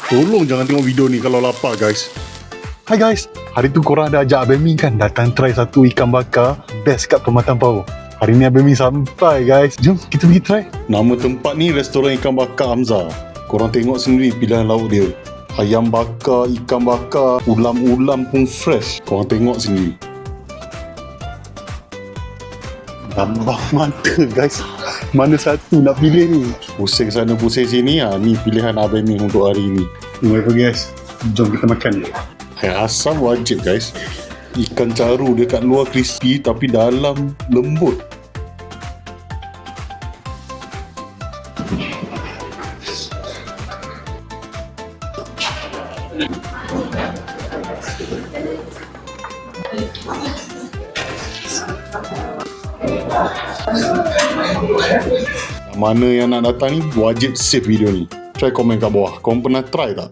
Tolong jangan tengok video ni kalau lapar guys. Hai guys, hari tu korang ada ajak Abang Mi kan datang try satu ikan bakar best kat Permata Power. Hari ni Abang Mi sampai guys. Jom kita pergi try. Nama tempat ni restoran ikan bakar Hamzah. Korang tengok sendiri pilihan lauk dia. Ayam bakar, ikan bakar, ulam-ulam pun fresh. Korang tengok sendiri. Tambah mata guys. Mana satu nak pilih ni? Pusing sana pusing sini ni pilihan Abang Mi untuk hari ni. Whatever guys, jom kita makan. Asam wajib guys. Ikan caru dekat luar crispy tapi dalam lembut. Mana yang nak datang ni wajib save video ni. Try komen kat bawah. Korang pernah try tak?